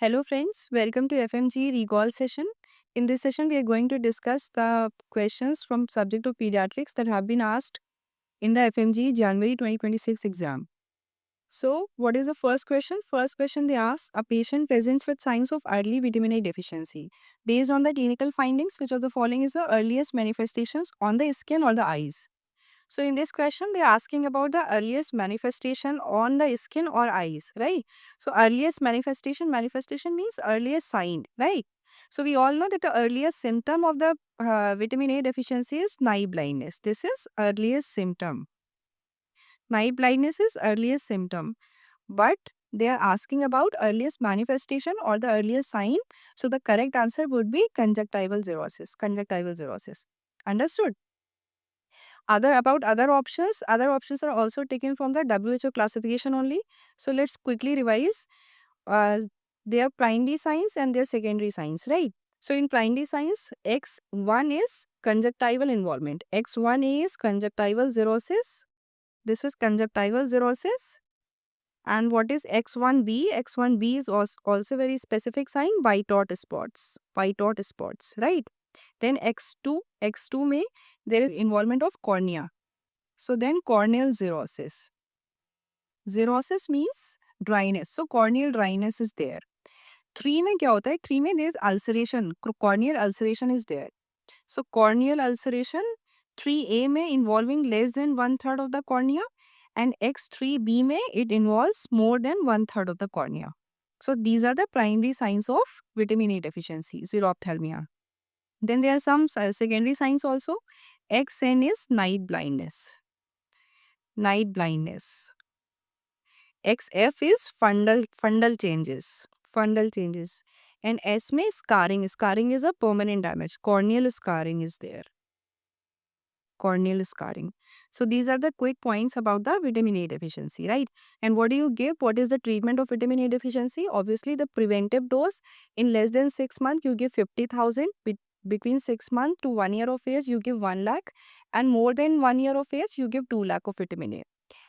Hello friends, welcome to FMG Recall session. In this session, we are going to discuss the questions from subject of pediatrics that have been asked in the FMG January 2026 exam. So, what is the first question? First question they ask, a patient presents with signs of early vitamin A deficiency. Based on the clinical findings, which of the following is the earliest manifestations on the skin or the eyes? So in this question, they are asking about the earliest manifestation on the skin or eyes, right? So earliest manifestation means earliest sign, right? So we all know that the earliest symptom of the vitamin A deficiency is night blindness. This is earliest symptom. Night blindness is earliest symptom, but they are asking about earliest manifestation or the earliest sign. So the correct answer would be conjunctival xerosis. Conjunctival xerosis. Understood? Other options are also taken from the WHO classification only. So let's quickly revise uh, their primary signs and their secondary signs, right? So in primary signs, X1 is conjunctival involvement, X1A is conjunctival xerosis, this is conjunctival xerosis. And what is X1B? X1B is also very specific sign, white dot spots, right? Then X2 may there is involvement of cornea. So then corneal xerosis. Xerosis means dryness. So corneal dryness is there. 3 में क्या होता है? 3 में there is ulceration. Corneal ulceration is there. So corneal ulceration 3A में involving less than one third of the cornea, and X3B में it involves more than one third of the cornea. So these are the primary signs of vitamin A deficiency, xerophthalmia. Then there are some secondary signs also. XN is night blindness. Night blindness. XF is fundal changes. Fundal changes. And S में scarring. Scarring is a permanent damage. Corneal scarring is there. Corneal scarring. So these are the quick points about the vitamin A deficiency, right? And what do you give? What is the treatment of vitamin A deficiency? Obviously, the preventive dose in less than 6 months, you give 50,000. Between 6 months to 1 year of age, you give 1 lakh. And more than 1 year of age, you give 2 lakh of vitamin A.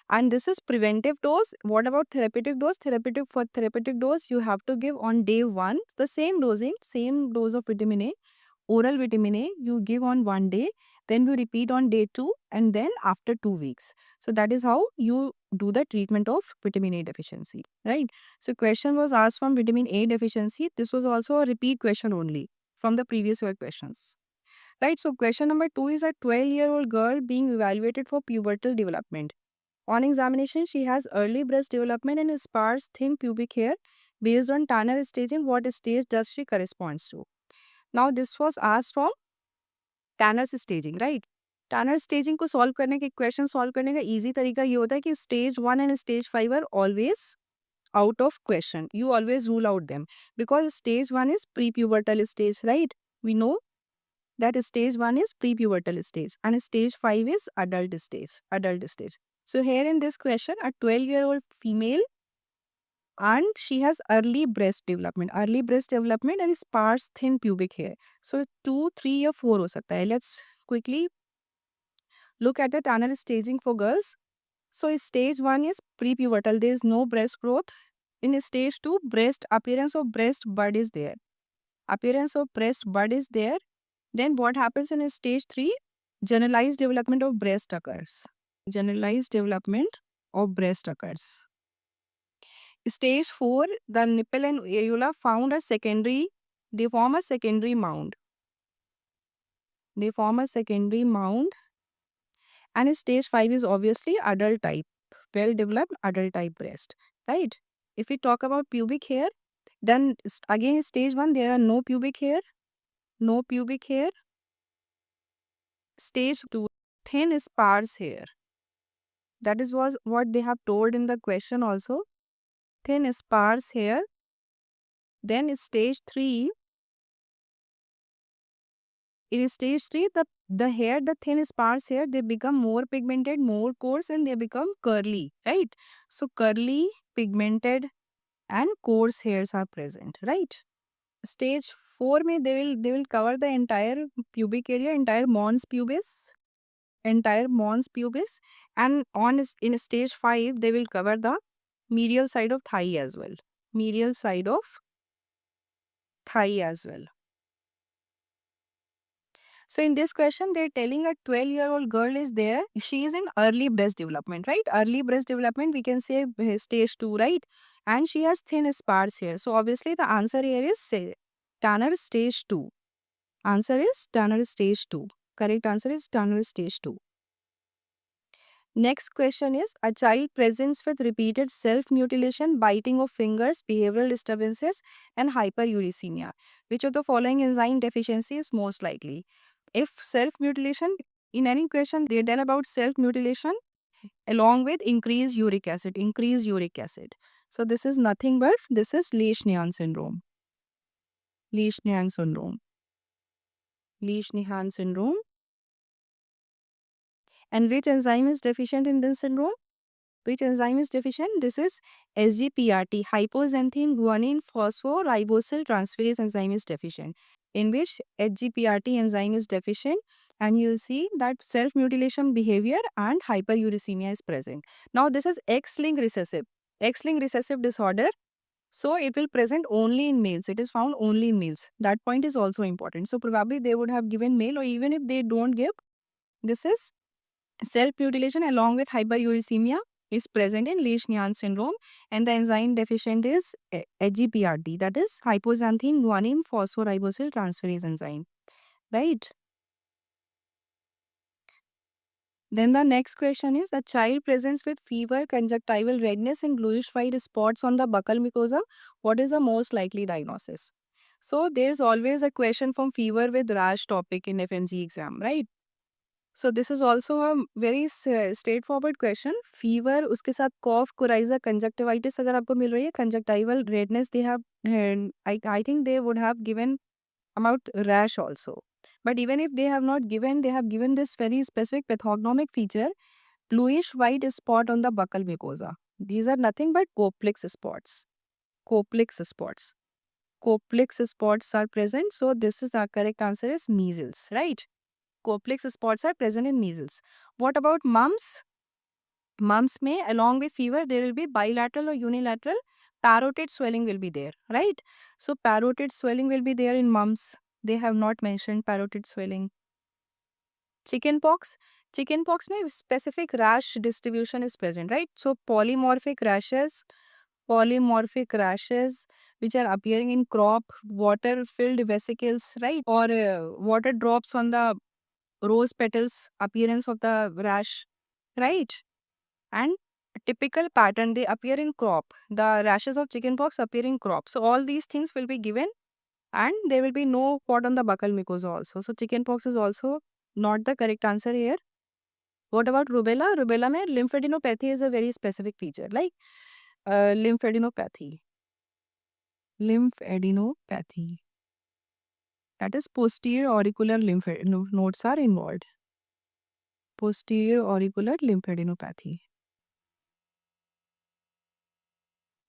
And this is preventive dose. What about therapeutic dose? Therapeutic dose, you have to give on day 1 the same dosing, same dose of vitamin A. Oral vitamin A you give on 1 day, then you repeat on day 2, and then after 2 weeks. So that is how you do the treatment of vitamin A deficiency, right? So question was asked from vitamin A deficiency. This was also a repeat question only from the previous year questions. Right, so question number 2 is a 12-year-old girl being evaluated for pubertal development. On examination, she has early breast development and sparse, thin pubic hair. Based on Tanner staging, what stage does she corresponds to? Now, this was asked from Tanner's staging, right? Tanner staging को solve करने के question solve करने का easy तरीका ये होता है कि stage 1 and stage 5 are always out of question. You always rule out them because stage 1 is prepubertal stage, right? We know that stage 1 is prepubertal stage and stage 5 is adult stage. Adult stage. So here in this question, a 12-year-old female and she has early breast development and sparse thin pubic hair. So 2, 3 or 4 हो सकता है. Let's quickly look at the Tanner staging for girls. So stage 1 is prepubertal. There is no breast growth. In stage 2, appearance of breast bud is there. Appearance of breast bud is there. Then what happens in stage 3? Generalized development of breast occurs. Generalized development of breast occurs. Stage 4, the nipple and areola they form a secondary mound. They form a secondary mound. And stage 5 is obviously adult type, well developed adult type breast, right? If we talk about pubic hair, then again stage 1, there are no pubic hair. No pubic hair. Stage 2, thin sparse hair. That is was what they have told in the question also. Thin sparse hair. Then stage 3, in stage 3, the thin sparse hair, they become more pigmented, more coarse, and they become curly, right? So curly, pigmented, and coarse hairs are present, right? Stage 4 mein they will cover the entire pubic area, entire mons pubis, and in stage 5 they will cover the medial side of thigh as well. Medial side of thigh as well. So in this question, they're telling a 12-year-old girl is there. She is in early breast development, right? Early breast development, we can say stage 2, right? And she has thin sparse hair. So obviously the answer here is Tanner stage 2. Answer is Tanner stage 2. Correct answer is Tanner stage 2. Next question is, a child presents with repeated self-mutilation, biting of fingers, behavioral disturbances, and hyperuricemia. Which of the following enzyme deficiency is most likely? If self-mutilation, in any question they tell about self-mutilation along with increased uric acid. So this is nothing but this is Lesch-Nyhan syndrome. Lesch-Nyhan syndrome. Lesch-Nyhan syndrome. And which enzyme is deficient in this syndrome? Which enzyme is deficient? This is SGPRT, hypoxanthine guanine phosphoribosyl transferase enzyme is deficient. In which HGPRT enzyme is deficient, and you'll see that self-mutilation behavior and hyperuricemia is present. Now this is X-linked recessive. X-linked recessive disorder. So it will present only in males. It is found only in males. That point is also important. So probably they would have given male, or even if they don't give, this is self-mutilation along with hyperuricemia is present in Lesch-Nyhan syndrome, and the enzyme deficient is HGPRT, that is hypoxanthine guanine phosphoribosyl transferase enzyme, right? Then the next question is, a child presents with fever, conjunctival redness and bluish white spots on the buccal mucosa. What is the most likely diagnosis? So there is always a question from fever with rash topic in FNG exam, right? So this is also a very straightforward question. Fever, उसके साथ cough, coryza, conjunctivitis अगर आपको मिल रही है, conjunctival redness they have, and I think they would have given about rash also. But even if they have not given, they have given this very specific pathognomic feature, bluish white spot on the buccal mucosa. These are nothing but Koplik's spots. Koplik's spots. Koplik's spots are present. So this is the correct answer is measles, right? Koplik's spots are present in measles. What about mumps? Mumps may, along with fever, there will be bilateral or unilateral parotid swelling will be there, right? So parotid swelling will be there in mumps. They have not mentioned parotid swelling. Chickenpox. Chickenpox may specific rash distribution is present, right? So polymorphic rashes which are appearing in crop, water-filled vesicles, right? Or water drops on the rose petals, appearance of the rash, right? And typical pattern, they appear in crop. The rashes of chickenpox appear in crop. So all these things will be given, and there will be no spot on the buccal mucosa also. So chickenpox is also not the correct answer here. What about rubella? Rubella mein lymphadenopathy is a very specific feature, like lymphadenopathy. Lymphadenopathy. That is posterior auricular lymph nodes are involved. Posterior auricular lymphadenopathy.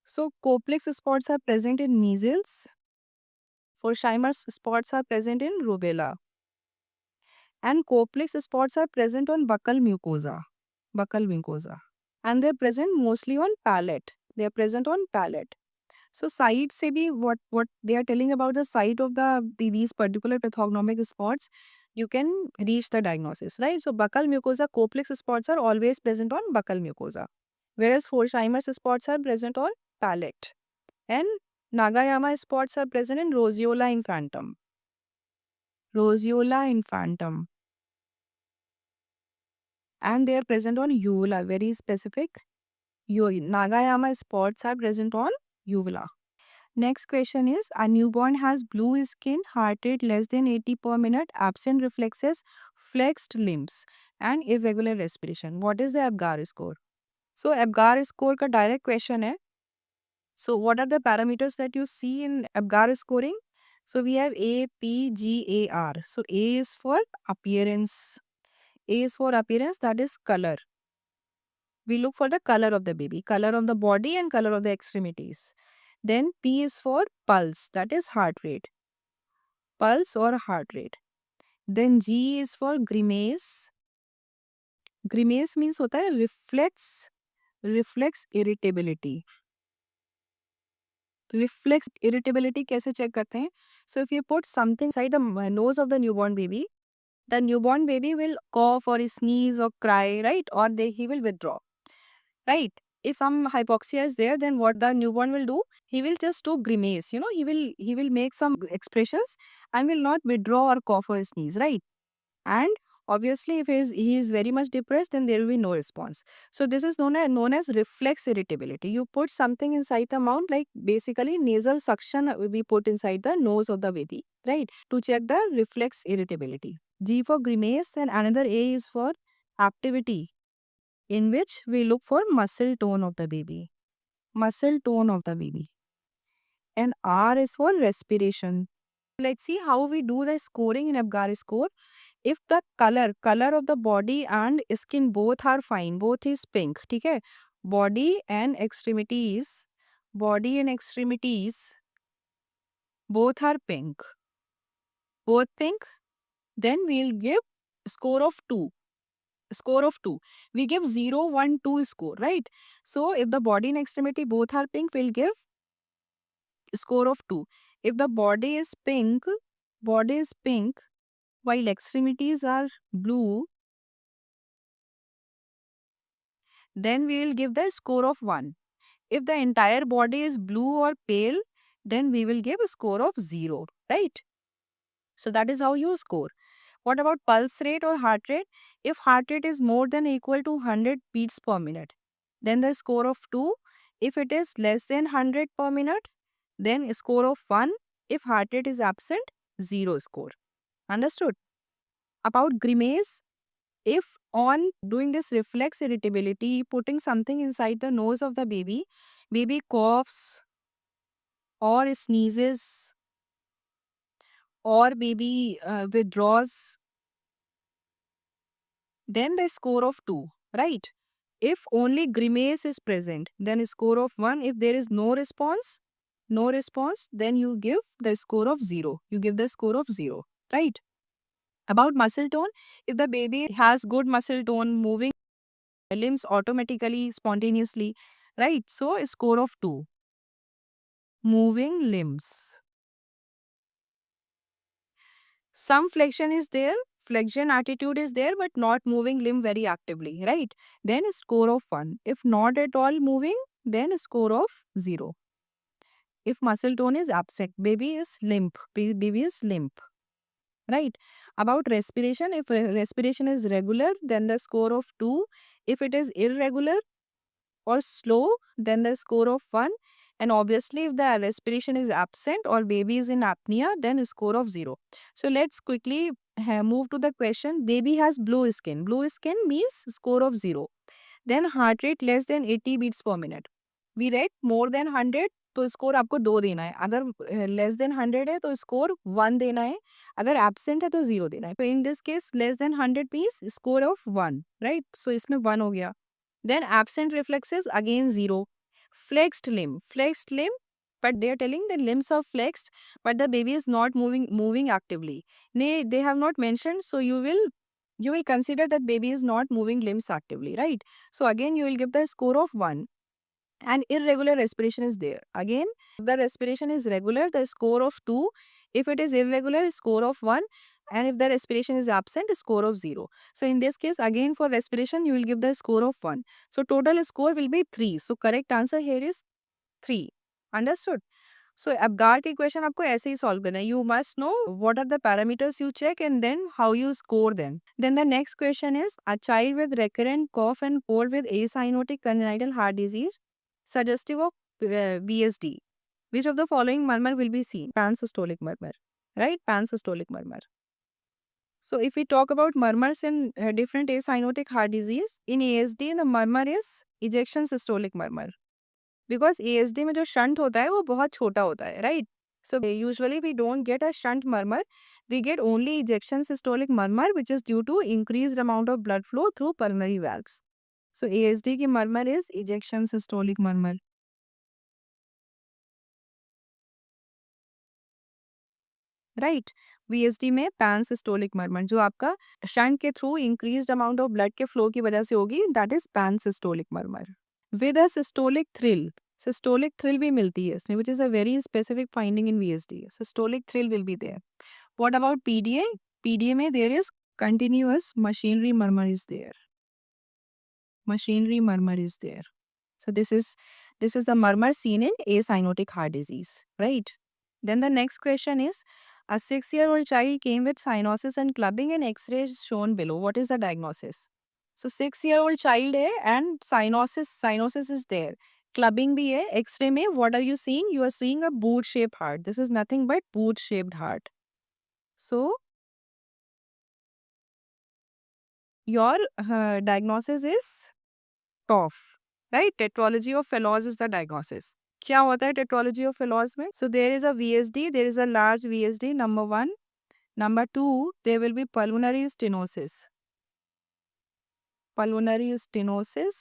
So Koplik's spots are present in measles. Forsheimer's spots are present in rubella. And Koplik's spots are present on buccal mucosa. Buccal mucosa. And they're present mostly on palate. They are present on palate. So site se bhi what they are telling about the site of these particular pathognomic spots, you can reach the diagnosis, right? So buccal mucosa, Koplik's spots are always present on buccal mucosa, whereas Forsheimer's spots are present on palate. And Nagayama spots are present in Roseola infantum. Roseola infantum. And they are present on uvula, very specific. Nagayama spots are present on uvula. Next question is, a newborn has blue skin, heart rate less than 80 per minute, absent reflexes, flexed limbs, and irregular respiration. What is the APGAR score? So APGAR score का direct question है. So what are the parameters that you see in APGAR scoring? So we have A, P, G, A, R. So A is for appearance. A is for appearance, that is color. We look for the color of the baby, color of the body and color of the extremities. Then P is for pulse, that is heart rate. Pulse or heart rate. Then G is for grimace. Grimace means होता है reflex irritability. Reflex irritability कैसे check करते हैं? So if you put something side the nose of the newborn baby, the newborn baby will cough or sneeze or cry, right? Or he will withdraw, right? If some hypoxia is there, then what the newborn will do? He will just do grimace. He will make some expressions and will not withdraw or cough or sneeze, right? And obviously, if he is very much depressed, then there will be no response. So this is known as reflex irritability. You put something inside the mouth, like basically nasal suction will be put inside the nose of the baby, right? To check the reflex irritability. G for grimace, and another A is for activity, in which we look for muscle tone of the baby. Muscle tone of the baby. And R is for respiration. Let's see how we do the scoring in Apgar score. If the color of the body and skin both are fine, both is pink, ठीक है? Body and extremities both are pink, both pink, then we'll give score of 2. Score of 2. We give 0, 1, 2 score, right? So if the body and extremity both are pink, we'll give score of 2. If the body is pink, while extremities are blue, then we will give the score of 1. If the entire body is blue or pale, then we will give a score of 0, right? So that is how you score. What about pulse rate or heart rate? If heart rate is more than or equal to 100 beats per minute, then the score of 2. If it is less than 100 per minute, then a score of 1. If heart rate is absent, 0 score. Understood? About grimace, if on doing this reflex irritability, putting something inside the nose of the baby coughs or sneezes or baby withdraws, then the score of 2, right? If only grimace is present, then a score of 1. If there is no response, then you give the score of 0. You give the score of 0, right? About muscle tone, if the baby has good muscle tone, moving limbs automatically, spontaneously, right? So a score of 2. Moving limbs. Some flexion attitude is there, but not moving limb very actively, right? Then a score of 1. If not at all moving, then a score of 0. If muscle tone is absent, baby is limp. Baby is limp, right? About respiration, if respiration is regular, then the score of 2. If it is irregular or slow, then the score of 1. And obviously, if the respiration is absent or baby is in apnea, then a score of 0. So let's quickly move to the question. Baby has blue skin. Blue skin means score of 0. Then heart rate less than 80 beats per minute. We read more than 100, तो score आपको 2 देना है. अगर less than 100 है तो score 1 देना है. अगर एब्सेंट है तो 0 देना है. तो in this case less than 100 means score of 1, right? So इसमें 1 हो गया. Then absent reflexes again 0. Flexed limb, but they are telling the limbs are flexed, but the baby is not moving actively. They have not mentioned, so you will consider that baby is not moving limbs actively, right? So again you will give the score of 1. And irregular respiration is there. Again, if the respiration is regular, the score of 2. If it is irregular, score of 1. And if the respiration is absent, score of 0. So in this case, again for respiration, you will give the score of 1. So total score will be 3. So correct answer here is 3. Understood? So Apgar की question आपको ऐसे ही solve करना है. You must know what are the parameters you check and then how you score them. Then the next question is, a child with recurrent cough and cold with acyanotic congenital heart disease suggestive of BSD. Which of the following murmur will be seen? Pansystolic murmur, right? Pansystolic murmur. So if we talk about murmurs in different acyanotic heart disease, in ASD the murmur is ejection systolic murmur. Because ASD में जो shunt होता है वो बहुत छोटा होता है, right? So usually we don't get a shunt murmur. We get only ejection systolic murmur, which is due to increased amount of blood flow through pulmonary valves. So ASD की murmur is ejection systolic murmur. Right. VSD में pansystolic murmur जो आपका shunt के through increased amount of blood के flow की वजह से होगी, that is pansystolic murmur. With a systolic thrill, systolic thrill भी मिलती है इसमें, which is a very specific finding in VSD. Systolic thrill will be there. What about PDA? PDA में there is continuous machinery murmur is there. Machinery murmur is there. So this is the murmur seen in acyanotic heart disease, right? Then the next question is, a 6-year-old child came with cyanosis and clubbing and X-rays shown below. What is the diagnosis? So 6-year-old child है and cyanosis is there. Clubbing भी है. X-ray में what are you seeing? You are seeing a boot-shaped heart. This is nothing but boot-shaped heart. So your diagnosis is TOF, right? Tetralogy of Fallot is the diagnosis. क्या होता है tetralogy of Fallot में? So there is a VSD, there is a large VSD, number 1. Number 2, there will be pulmonary stenosis. Pulmonary stenosis,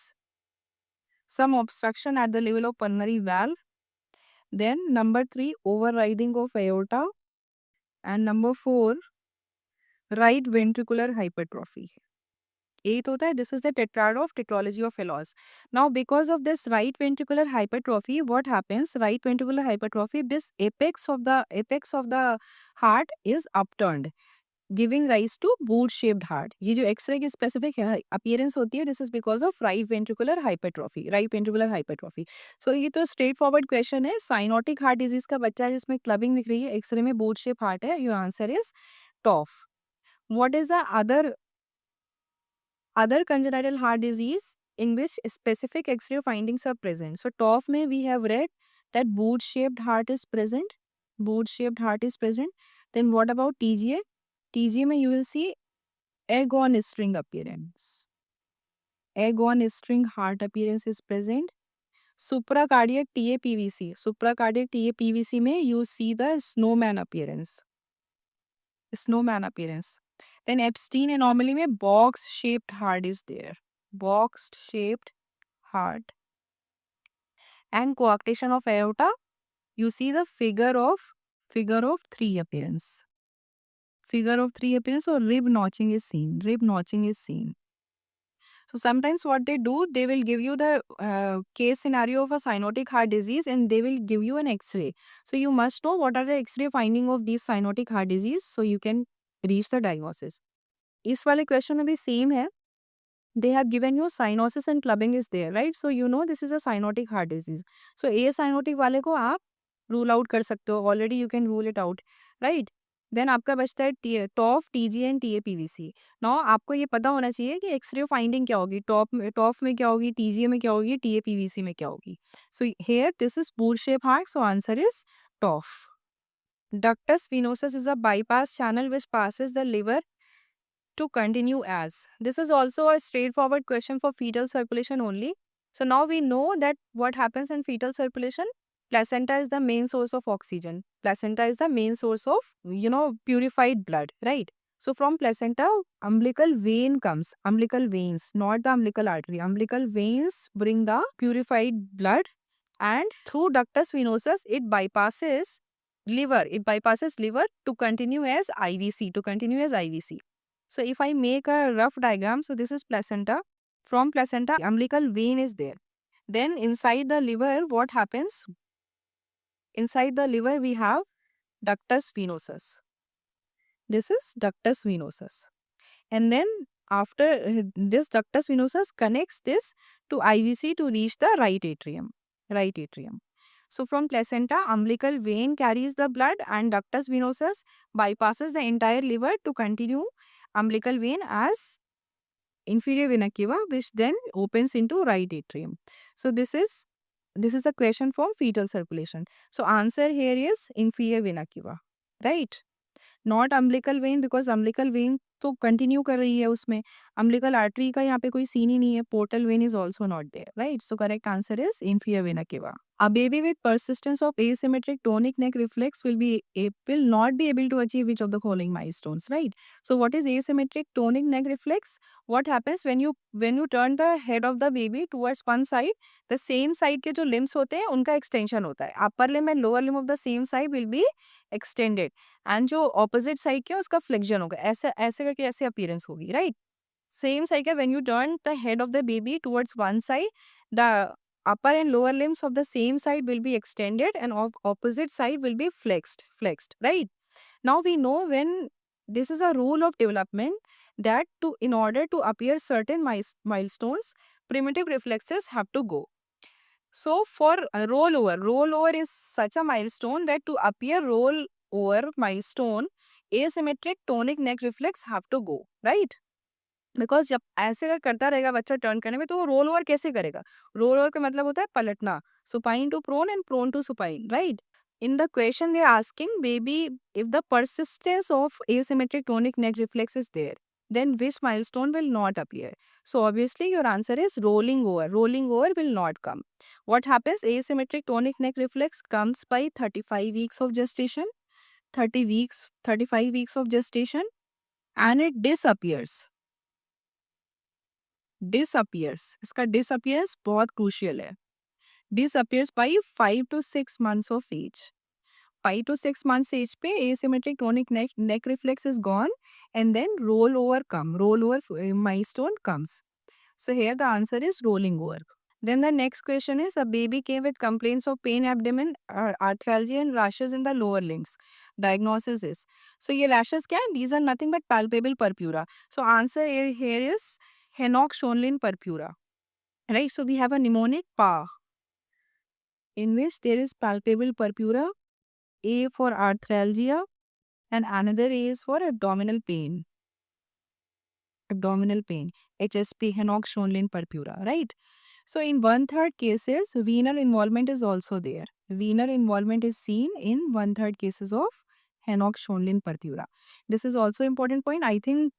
some obstruction at the level of pulmonary valve. Then number 3, overriding of aorta. And number 4, right ventricular hypertrophy. 8 होता है, this is the tetrad of tetralogy of Fallot. Now because of this right ventricular hypertrophy, what happens? Right ventricular hypertrophy, this apex of the heart is upturned, giving rise to boot shaped heart. ये जो x ray की specific appearance होती है, this is because of right ventricular hypertrophy. Right ventricular hypertrophy. So ये तो straightforward question है. Cyanotic heart disease का बच्चा है जिसमें क्लबिंग दिख रही है, एक्सरे में बोट शेप हार्ट है. Your answer is TOF. What is the other congenital heart disease in which specific X-ray findings are present? So TOF में we have read that boot-shaped heart is present. Boot-shaped heart is present. Then what about TGA? TGA में you will see egg on string appearance. Egg on string heart appearance is present. Supracardiac TAPVC. Supracardiac TAPVC में you see the snowman appearance. Snowman appearance. Then Epstein anomaly में box shaped heart is there. Boxed shaped heart. And coarctation of aorta, you see the figure of 3 appearance. Figure of 3 appearance or rib notching is seen. Rib notching is seen. So sometimes what they do, they will give you the case scenario of a cyanotic heart disease and they will give you an X-ray. So you must know what are the X-ray finding of these cyanotic heart disease so you can reach the diagnosis. इस वाले question में भी same है. They have given you cyanosis and clubbing is there, right? So you know this is a cyanotic heart disease. So A cyanotic वाले को आप rule out कर सकते हो. Already you can rule it out, right? Then आपका बचता है TOF, TG and TAPVC. Now आपको ये पता होना चाहिए कि एक्सरे फाइंडिंग क्या होगी, टॉफ में क्या होगी, TGA में क्या होगी, TAPVC में क्या होगी. So here this is boot shape heart, so answer is TOF. Ductus venosus is a bypass channel which passes the liver to continue as. This is also a straightforward question for fetal circulation only. So now we know that what happens in fetal circulation. Placenta is the main source of oxygen. Placenta is the main source of, purified blood, right? So from placenta, umbilical vein comes. Umbilical veins, not the umbilical artery. Umbilical veins bring the purified blood and through ductus venosus, it bypasses liver. It bypasses liver to continue as IVC. So if I make a rough diagram, so this is placenta. From placenta, umbilical vein is there. Then inside the liver, what happens? Inside the liver, we have ductus venosus. This is ductus venosus. And then after this ductus venosus connects this to IVC to reach the right atrium. Right atrium. So from placenta, umbilical vein carries the blood and ductus venosus bypasses the entire liver to continue umbilical vein as inferior vena cava, which then opens into right atrium. So this is a question from fetal circulation. So answer here is inferior vena cava, right? Not umbilical vein because umbilical vein तो continue कर रही है उसमें. umbilical artery का यहाँ पे कोई scene ही नहीं है. portal vein is also not there, right? So correct answer is inferior vena cava. A baby with persistence of asymmetric tonic neck reflex will not be able to achieve which of the following milestones, right? So what is asymmetric tonic neck reflex? What happens when you turn the head of the baby towards one side, the same side के जो limbs होते हैं उनका extension होता है. Upper limb and lower limb of the same side will be extended. And जो opposite side क्या उसका फ्लेक्शन होगा. ऐसे ऐसे करके ऐसे अपीयरेंस होगी, राइट? सेम साइड का when U turn the head of the baby towards one side, the upper and lower limbs of the same side will be extended and of opposite side will be flexed, right? Now we know when this is a rule of development that in order to appear certain milestones, primitive reflexes have to go. So for a rollover is such a milestone that to appear rollover milestone, asymmetric tonic neck reflex have to go, right? Because जब ऐसे अगर करता रहेगा बच्चा turn करने में तो वो रोल ओवर कैसे करेगा? रोल ओवर का मतलब होता है पलटना, supine to prone and prone to supine, right? In the question they are asking, baby, if the persistence of asymmetric tonic neck reflex is there, then which milestone will not appear? So obviously your answer is rolling over. Rolling over will not come. What happens? Asymmetric tonic neck reflex comes by 35 weeks of gestation, 35 weeks of gestation, and it disappears. इसका disappears बहुत crucial है. Disappears by 5 to 6 months of age. 5 to 6 months age पे asymmetric tonic neck reflex is gone and then rollover milestone comes. So here the answer is rolling over. Then the next question is, a baby came with complaints of pain, abdomen, arthralgia and rashes in the lower limbs. Diagnosis is. So ये rashes क्या है? These are nothing but palpable purpura. So answer here is Henoch-Schönlein purpura. Right? So we have a mnemonic PA in which there is palpable purpura, A for arthralgia, and another A is for abdominal pain. HSP, Henoch-Schönlein purpura, right? So in 1/3 cases, venal involvement is also there. Venal involvement is seen in 1/3 cases of Henoch-Schönlein purpura. This is also important point. I think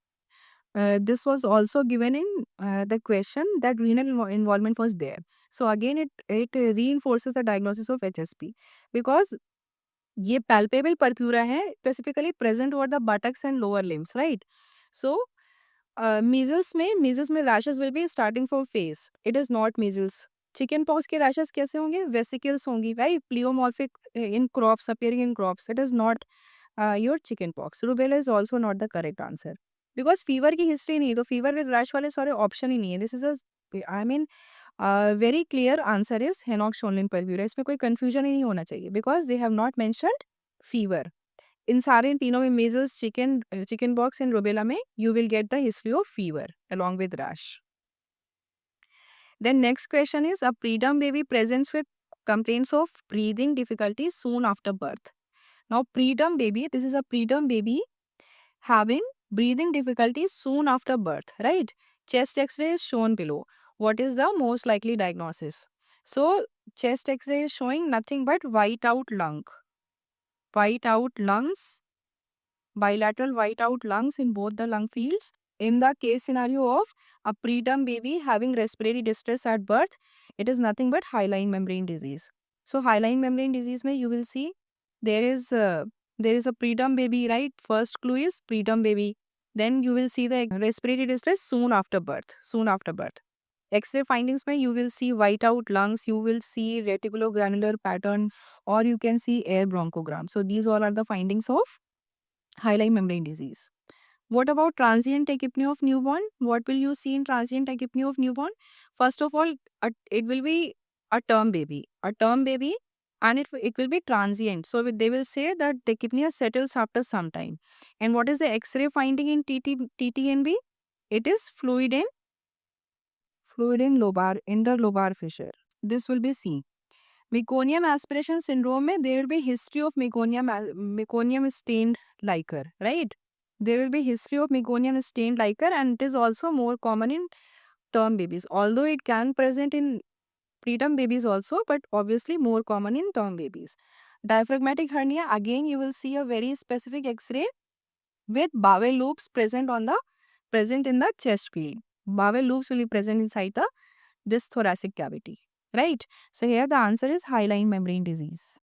this was also given in the question that renal involvement was there. So again, it reinforces the diagnosis of HSP because ये palpable purpura है, specifically present over the buttocks and lower limbs, right? So measles में rashes will be starting from face. It is not measles. Chicken pox के rashes कैसे होंगे? Vesicles होंगी, right? Pleomorphic in crops, appearing in crops. It is not your chicken pox. Rubella is also not the correct answer. Because fever की history नहीं, तो fever with rash वाले सारे option ही नहीं है. This is very clear answer is Henoch-Schönlein purpura. इसमें कोई confusion ही नहीं होना चाहिए because they have not mentioned fever. इन सारे तीनों में measles, chicken pox and rubella में you will get the history of fever along with rash. Then next question is, a preterm baby presents with complaints of breathing difficulties soon after birth. Now preterm baby, this is a preterm baby having breathing difficulties soon after birth, right? Chest x-ray is shown below. What is the most likely diagnosis? So chest x-ray is showing nothing but white out lungs, bilateral white out lungs in both the lung fields. In the case scenario of a preterm baby having respiratory distress at birth, it is nothing but hyaline membrane disease. So hyaline membrane disease mein you will see there is a preterm baby, right? First clue is preterm baby. Then you will see the respiratory distress soon after birth. X-ray findings mein you will see white out lungs, you will see reticulogranular pattern, or you can see air bronchogram. So these all are the findings of hyaline membrane disease. What about transient tachypnea of newborn? What will you see in transient tachypnea of newborn? First of all, it will be a term baby, and it will be transient. So they will say that tachypnea settles after some time. And what is the X-ray finding in TTNB? It is fluid in interlobar fissure. This will be C. Meconium aspiration syndrome में there will be history of meconium stained liquor, right? There will be history of meconium stained liquor, and it is also more common in term babies. Although it can present in preterm babies also, but obviously more common in term babies. Diaphragmatic hernia, again you will see a very specific X-ray with bowel loops present in the chest field. Bowel loops will be present inside this thoracic cavity, right? So here the answer is hyaline membrane disease.